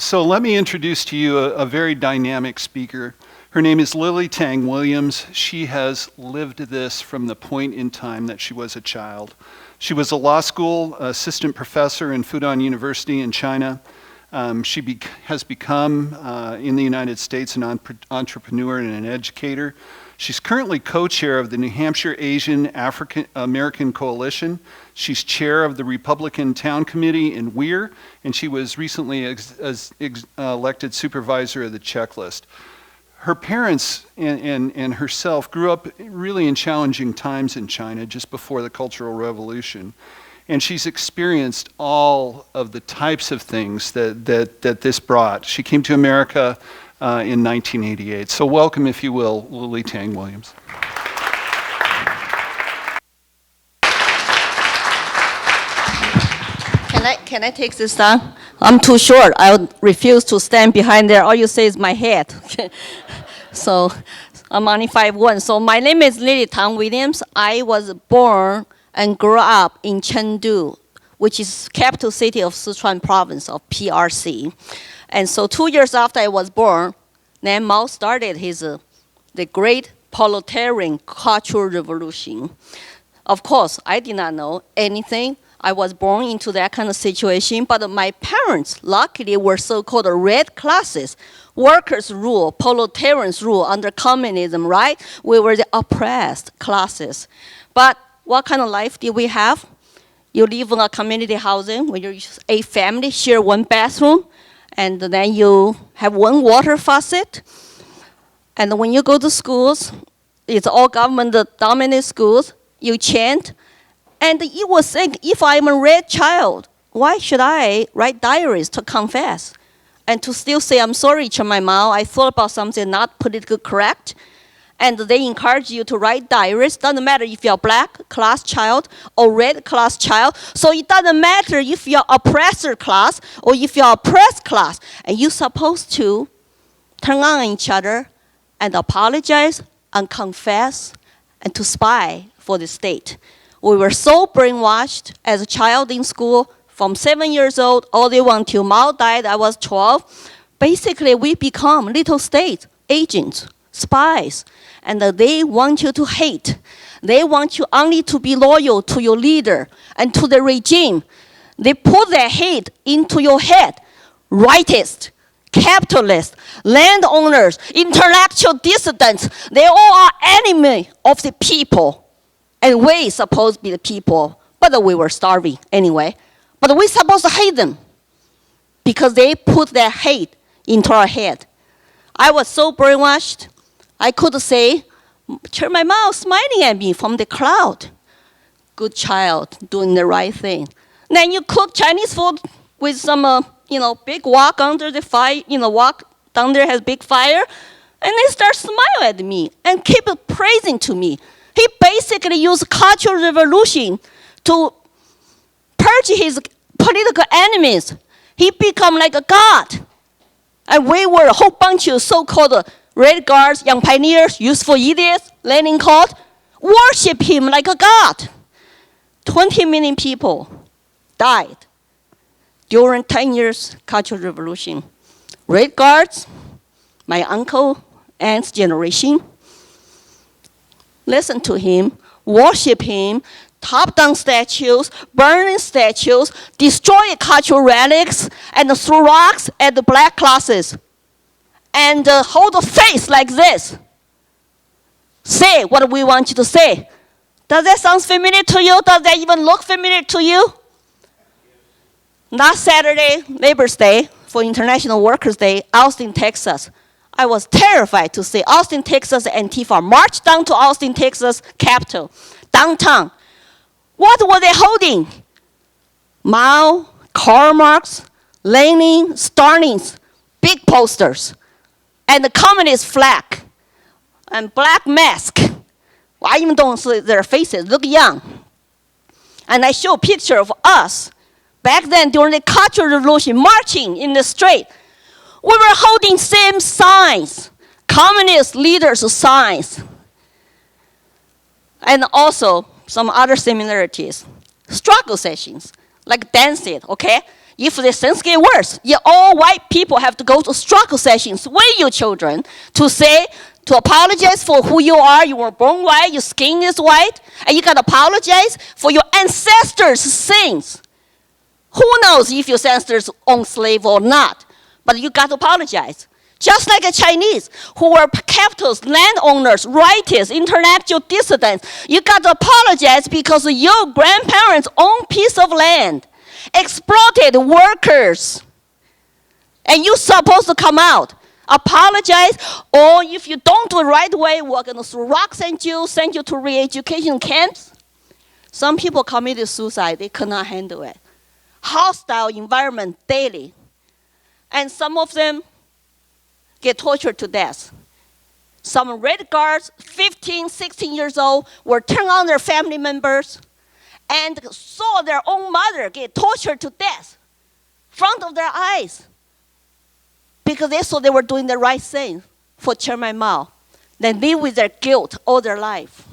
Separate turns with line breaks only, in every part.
So let me introduce to you a very dynamic speaker. Her name is Tang Williams. She has lived this from the point in time that she was a child. She was a law school assistant professor in Fudan University in China. She has become, in the United States, an entrepreneur and an educator. She's currently co-chair of the New Hampshire Asian African American Coalition. She's chair of the Republican Town Committee in Weir, and she was recently elected supervisor of the checklist. Her parents and herself grew up really in challenging times in China just before the Cultural Revolution. And she's experienced all of the types of things that this brought. She came to America in 1988. So welcome, if you will, Lily Tang Williams.
Can I take this down? I'm too short. I would refuse to stand behind there. All you say is my head. So I'm only 5'1". So my name is Lily Tang Williams. I was born and grew up in Chengdu, which is capital city of Sichuan province of PRC. And so 2 years after I was born, then Mao started the great proletarian cultural revolution. Of course, I did not know anything. I was born into that kind of situation, but my parents, luckily, were so-called red classes. Workers rule, proletarians rule under communism, right? We were the oppressed classes. But what kind of life did we have? You live in a community housing where a family share one bathroom, and then you have one water faucet. And when you go to schools, it's all government-dominated schools, you chant. And you would think, if I'm a red child, why should I write diaries to confess? And to still say, I'm sorry, my mom, I thought about something not politically correct. And they encourage you to write diaries. Doesn't matter if you're a black class child or red class child. So it doesn't matter if you're oppressor class or if you're oppressed class. And you're supposed to turn on each other and apologize and confess and to spy for the state. We were so brainwashed as a child in school from 7 years old all the way until Mao died, I was 12. Basically, we become little state agents, spies. And they want you to hate. They want you only to be loyal to your leader and to the regime. They put their hate into your head. Rightists, capitalists, landowners, intellectual dissidents, they all are enemy of the people. And we supposed to be the people, but we were starving anyway. But we supposed to hate them because they put their hate into our head. I was so brainwashed, I could say, my mom smiling at me from the cloud. Good child, doing the right thing. Then you cook Chinese food with some, big wok under the fire, wok down there has big fire, and they start smiling at me and keep praising to me. He basically used cultural revolution to purge his political enemies. He became like a god. And we were a whole bunch of so-called red guards, young pioneers, useful idiots, Lenin called, worship him like a god. 20 million people died during 10 years cultural revolution. Red guards, my uncle, aunt's generation, listen to him, worship him, top-down statues, burning statues, destroy cultural relics, and throw rocks at the black classes. And hold a face like this. Say what we want you to say. Does that sound familiar to you? Does that even look familiar to you? Last Saturday, Labor's Day, for International Workers' Day, Austin, Texas. I was terrified to see Austin, Texas, Antifa march down to Austin, Texas, Capitol, downtown. What were they holding? Mao, Karl Marx, Lenin, Stalin's big posters, and the communist flag, and black mask. I even don't see their faces, look young. And I show a picture of us back then during the Cultural Revolution, marching in the street. We were holding same signs, communist leaders' signs. And also some other similarities. Struggle sessions, like dancing, okay? If the things get worse, all white people have to go to struggle sessions with your children to say, to apologize for who you are. You were born white, your skin is white, and you got to apologize for your ancestors' sins. Who knows if your ancestors owned slaves or not, but you got to apologize. Just like the Chinese, who were capitalists, landowners, writers, intellectual dissidents, you got to apologize because your grandparents owned piece of land, exploited workers, and you're supposed to come out, apologize, or if you don't do it right away, we're going to throw rocks at you, send you to re-education camps. Some people committed suicide. They could not handle it. Hostile environment daily. And some of them get tortured to death. Some Red Guards, 15, 16 years old, were turned on their family members and saw their own mother get tortured to death in front of their eyes because they thought they were doing the right thing for Chairman Mao. They live with their guilt all their life.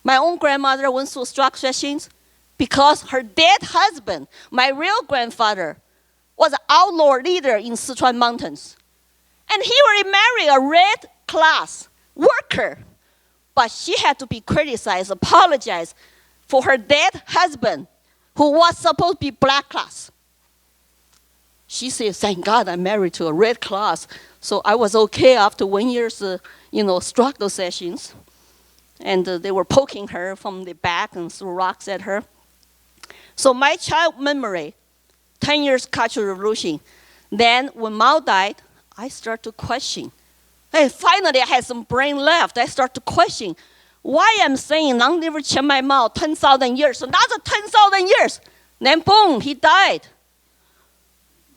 My own grandmother went through struggle sessions because her dead husband, my real grandfather, was an outlaw leader in Sichuan mountains. And he already married a red class worker. But she had to be criticized, apologized for her dead husband, who was supposed to be black class. She said, thank God I'm married to a red class. So I was okay after 1 year's, struggle sessions. And they were poking her from the back and threw rocks at her. So my child memory, 10 years Cultural Revolution. Then when Mao died, I start to question. Hey, finally I had some brain left. I start to question why I'm saying long live Chairman Mao, 10,000 years, another 10,000 years. Then boom, he died.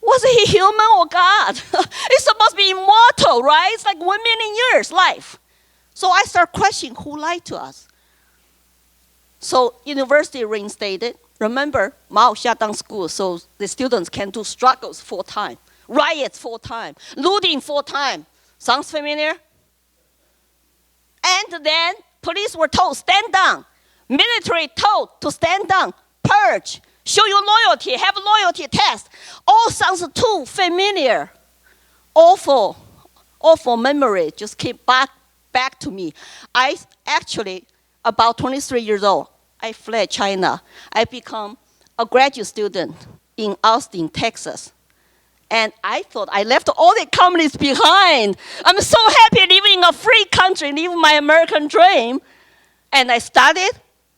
Was he human or God? He's supposed to be immortal, right? It's like 1 million years life. So I start questioning who lied to us. So university reinstated. Remember, Mao shut down schools so the students can do struggles full time, riots full time, looting full time. Sounds familiar? And then police were told, stand down. Military told to stand down, purge, show your loyalty, have a loyalty test. All sounds too familiar. Awful memory just came back to me. I actually, about 23 years old, I fled China. I became a graduate student in Austin, Texas. And I thought I left all the communists behind. I'm so happy living in a free country, living my American dream. And I studied,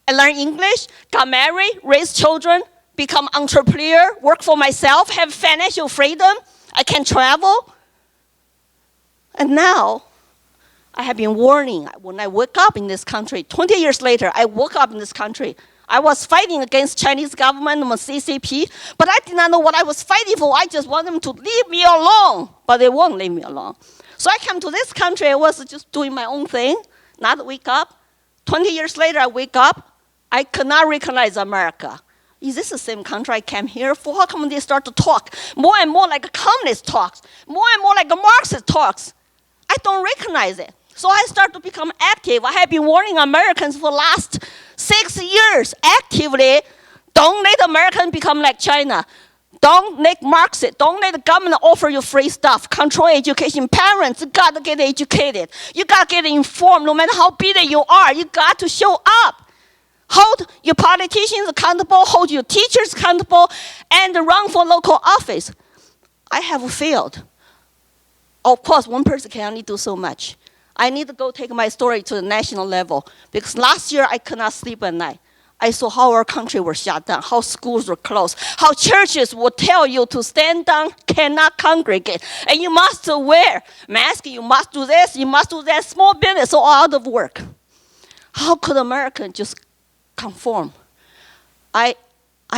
I learned English, got married, raised children, become entrepreneur, work for myself, have financial freedom. I can travel. And now, I have been warning, when I woke up in this country, 20 years later, I woke up in this country. I was fighting against Chinese government, CCP, but I did not know what I was fighting for. I just want them to leave me alone, but they won't leave me alone. So I came to this country, I was just doing my own thing, not wake up. 20 years later, I wake up, I could not recognize America. Is this the same country I came here for? How come they start to talk more and more like a communist talks, more and more like a Marxist talks? I don't recognize it. So I start to become active. I have been warning Americans for the last 6 years actively, don't let Americans become like China. Don't let Marxist, don't let the government offer you free stuff, control education. Parents, you got to get educated. You got to get informed no matter how busy you are. You got to show up. Hold your politicians accountable, hold your teachers accountable, and run for local office. I have failed. Of course, one person can only do so much. I need to go take my story to the national level because last year I could not sleep at night. I saw how our country was shut down, how schools were closed, how churches would tell you to stand down, cannot congregate, and you must wear mask, you must do this, you must do that, small business all out of work. How could Americans just conform? I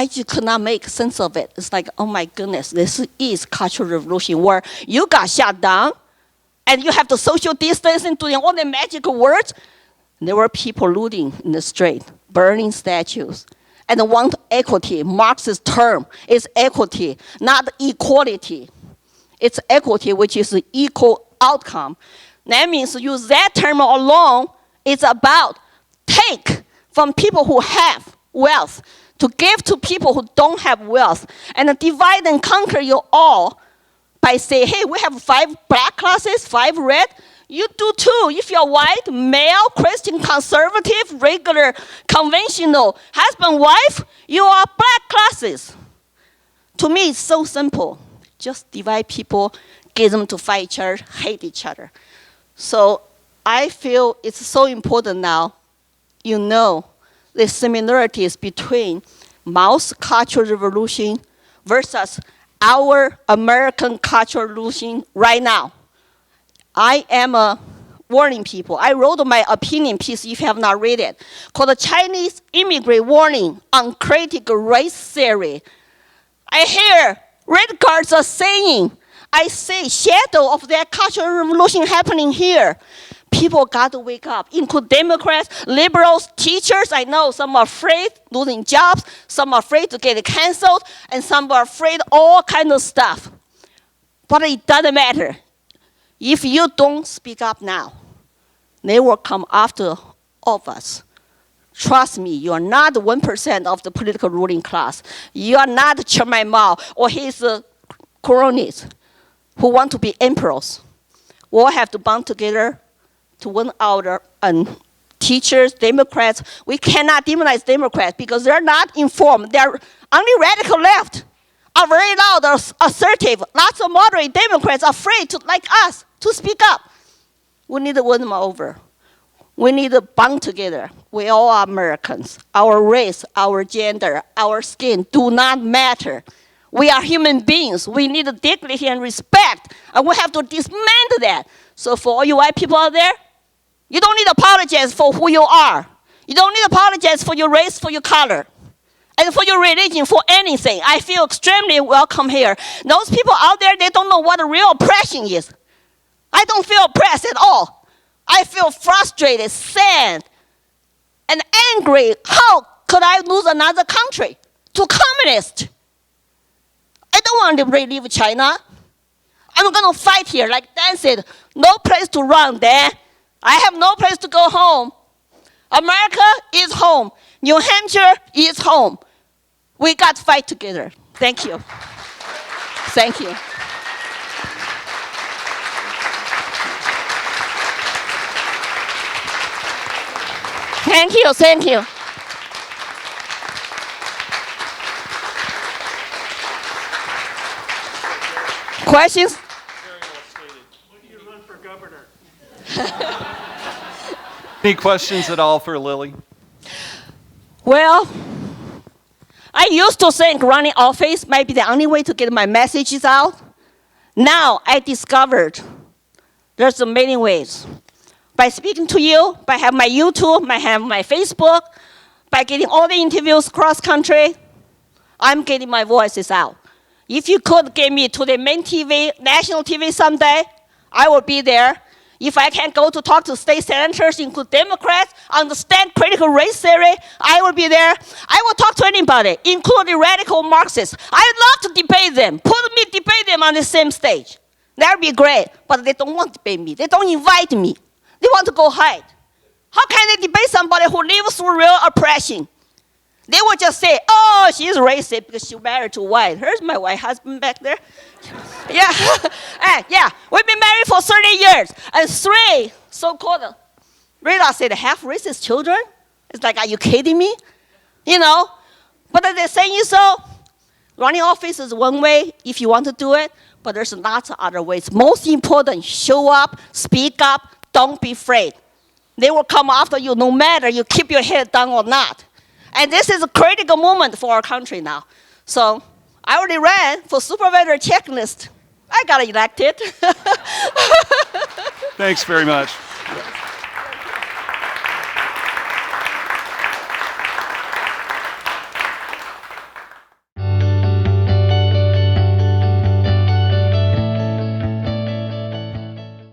just could not make sense of it. It's like, oh my goodness, this is Cultural Revolution where you got shut down, and you have to social distance and doing all the magical words. There were people looting in the street, burning statues, and want equity. Marxist term is equity, not equality. It's equity, which is the equal outcome. That means use that term alone. It's about take from people who have wealth to give to people who don't have wealth, and divide and conquer you all by saying, hey, we have 5 black classes, 5 red. You do too. If you're white, male, Christian, conservative, regular, conventional, husband, wife, you are black classes. To me, it's so simple. Just divide people, get them to fight each other, hate each other. So I feel it's so important now, you know, the similarities between Mao's Cultural Revolution versus our American Cultural Revolution right now. I am warning people. I wrote my opinion piece, if you have not read it, called The Chinese Immigrant Warning on Critical Race Theory. I hear red cards are saying, I see shadow of that cultural revolution happening here. People got to wake up, include Democrats, liberals, teachers. I know some are afraid losing jobs, some are afraid to get canceled, and some are afraid all kinds of stuff. But it doesn't matter. If you don't speak up now, they will come after all of us. Trust me, you are not 1% of the political ruling class. You are not Chairman Mao or his cronies who want to be emperors. We all have to bond together to win our teachers, Democrats. We cannot demonize Democrats because they're not informed. They're only radical left are very loud, assertive. Lots of moderate Democrats are afraid to, like us, to speak up. We need to win them over. We need to bond together. We all are Americans. Our race, our gender, our skin do not matter. We are human beings. We need dignity and respect, and we have to dismantle that. So for all you white people out there, you don't need to apologize for who you are. You don't need to apologize for your race, for your color, and for your religion, for anything. I feel extremely welcome here. Those people out there, they don't know what a real oppression is. I don't feel oppressed at all. I feel frustrated, sad, and angry. How could I lose another country to communists? I don't want to relive China. I'm going to fight here. Like Dan said, no place to run there. I have no place to go home. America is home. New Hampshire is home. We got to fight together. Thank you. Thank you. Thank you, thank you. Questions?
Very well stated. When do you run for governor?
Any questions at all for Lily?
Well, I used to think running office might be the only way to get my messages out. Now I discovered there's many ways. By speaking to you, by having my YouTube, by having my Facebook, by getting all the interviews cross-country, I'm getting my voices out. If you could get me to the main TV, national TV someday, I will be there. If I can go to talk to state senators, include Democrats, understand critical race theory, I will be there. I will talk to anybody, including radical Marxists. I'd love to debate them. Debate them on the same stage. That would be great, but they don't want to debate me. They don't invite me. They want to go hide. How can they debate somebody who lives through real oppression? They will just say, oh, she's racist because she married to white. Here's my white husband back there. Yeah, yeah, we've been married for 30 years. And 3 so-called, Rita said, half racist children? It's like, are you kidding me? You know, but they're saying so. Running office is one way if you want to do it, but there's lots of other ways. Most important, show up, speak up, don't be afraid. They will come after you no matter you keep your head down or not. And this is a critical moment for our country now. So I already ran for supervisor checklist. I got elected.
Thanks very much.